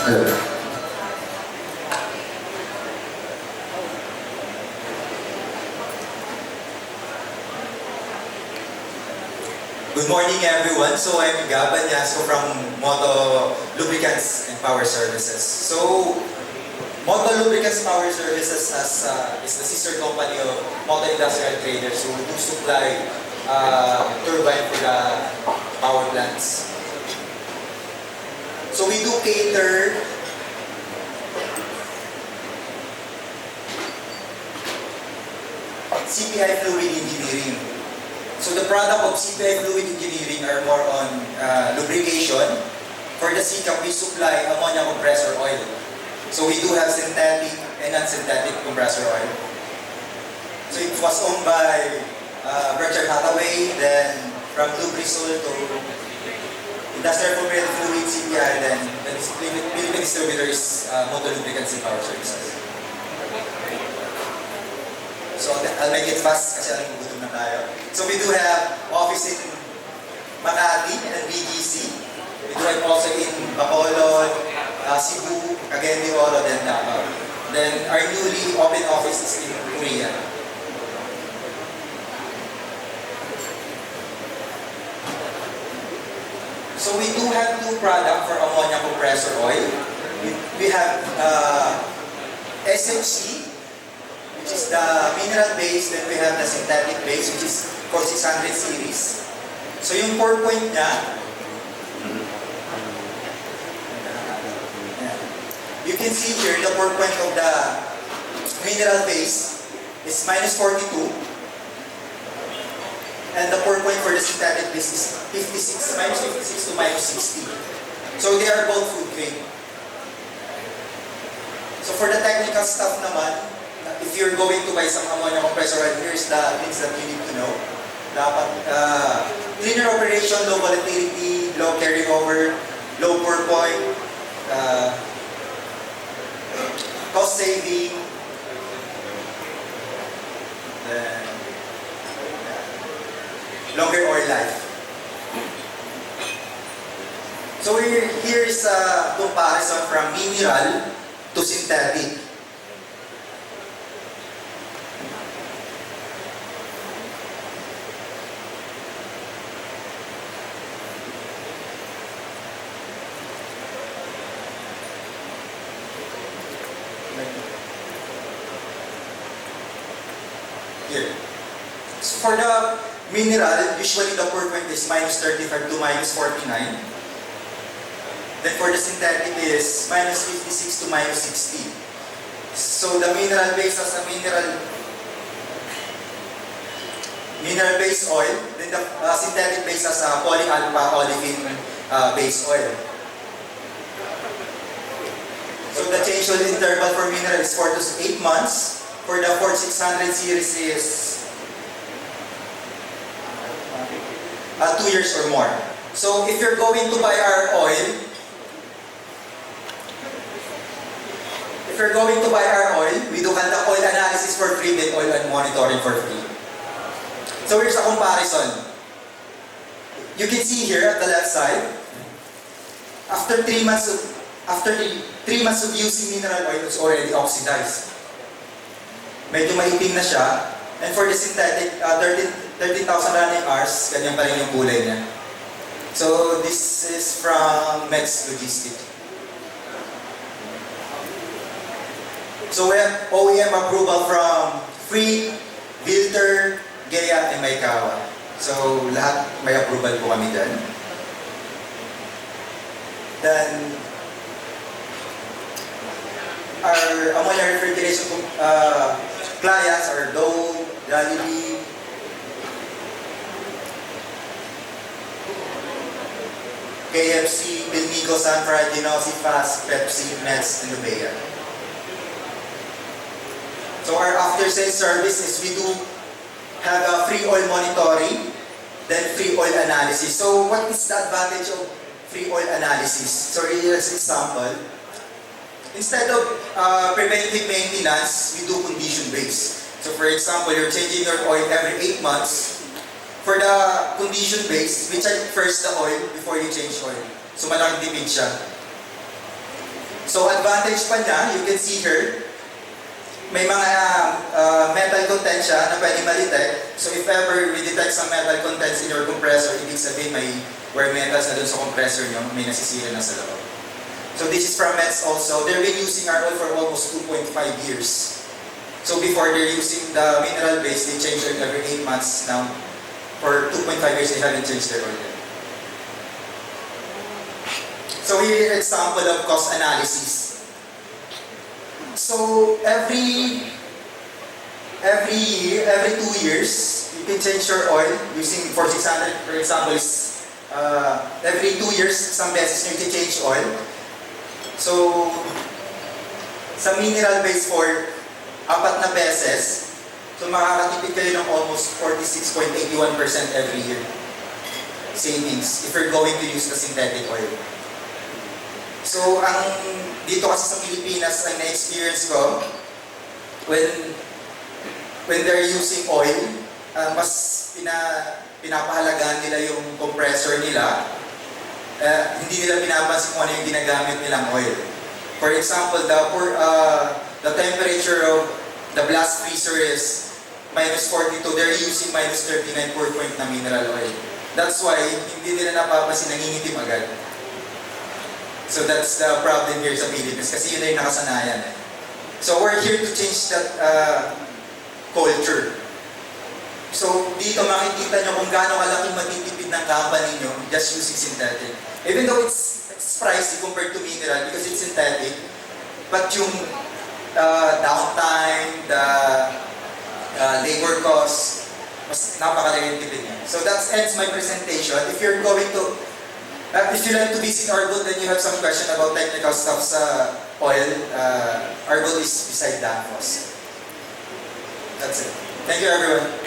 Hello. Good morning, everyone. So I'm Gaban Yasco from Moto Lubricants and Power Services. So Moto Lubricants Power Services is the sister company of Moto Industrial Traders who do supply turbine for the power plants. So we do cater CPI Fluid Engineering. So the product of CPI Fluid Engineering are more on lubrication. For the CCAP, we supply ammonia compressor oil. So we do have synthetic and non-synthetic compressor oil. So it was owned by Berkshire Hathaway, then from Lubrisol to Industrial Formulated Fluid CPI, then the Philippine distributor is Moto Lubricants and Power Services. So I'll make it fast kasi alam mo gutom na tayo. So we do have office in Makati and BGC. We do have also in Bacolod, Cebu, Cagayan de Oro, then Davao. Then our newly open office is in Korea. So we do have two products for ammonia compressor oil. We have SMC, which is the mineral base, then we have the synthetic base, which is for 600 series. So yung core point niya, you can see here the core point of the mineral base is minus 42, and the core point for the synthetic base is 56, minus 56 to minus 60. So they are both food grade. So for the technical stuff naman, if you're going to buy some ammonia compressor oil, here's the things that you need to know. Dapat cleaner operation, low volatility, low carryover, low pour point, cost saving, then longer oil life. So here's a comparison from mineral to synthetic. Here. So for the mineral, usually the pour point is minus 35 to minus 49. Then for the synthetic is minus 56 to minus 60. So the mineral base as a mineral base oil, then the synthetic base as a polyalpha olefin base oil. So the change oil interval for mineral is 4 to 8 months. For the 4600 series is 2 years or more. So if you're going to buy our oil, we do conduct oil analysis for free, then oil and monitoring for free. So here's a comparison. You can see here at the left side, after 3 months of using mineral oil, it's already oxidized. Medyo maitim na siya. And for the synthetic, 13,000 running hours, ganyan pa rin yung kulay niya. So this is from Mex Logistics. So we have OEM approval from Free, Vilter, Gea, and Maikawa. So lahat may approval po kami dyan. Then our ammonia refrigeration clients are Dow, Jollibee, KFC, Pilmico, Sanfra, Genosi, Fast, Pepsi, Nets, and Lubea. So our after-sales service is we do have a free oil monitoring, then free oil analysis. So what is the advantage of free oil analysis? So here's an example. Instead of preventive maintenance, we do condition-based. So for example, you're changing your oil every 8 months. For the condition-based, we check first the oil before you change oil. So malaking tipid siya. So advantage pa niya, you can see here, may mga metal content siya na pwede ma-detect. So if ever we detect some metal contents in your compressor, ibig sabihin may wear metals na dun sa compressor nyo, may nasisira na sa loob. So this is from METS also. They've been using our oil for almost 2.5 years. So before they're using the mineral base, they change it every 8 months. Now, for 2.5 years, they haven't changed their oil yet. So here is an example of cost analysis. So every 2 years, you can change your oil using 4600, for example, is every 2 years, isang beses nyo i-change oil. So, sa mineral base for 4 na beses, so makakatipid kayo ng almost 46.81% every year savings if you're going to use the synthetic oil. So, dito kasi sa Pilipinas, ang na-experience ko, when they're using oil, mas pinapahalagaan nila yung compressor nila. Hindi nila pinapansin kung ano yung ginagamit nilang oil. For example, the temperature of the blast freezer is minus 42. They're using minus 39 per point na mineral oil. That's why hindi nila napapansin, nangingitim agad. So that's the problem here sa Philippines kasi yun na yung nakasanayan. So we're here to change that culture. So dito makikita nyo kung gaano kalaking matitipid ng company nyo just using synthetic. Even though it's pricey compared to mineral because it's synthetic, but yung downtime, the labor cost, mas napakalaking tipid niya. So that ends my presentation. If you're going to if you like to visit Argold, then you have some question about technical stuff sa oil, Argold is beside Danfoss. That's it. Thank you everyone.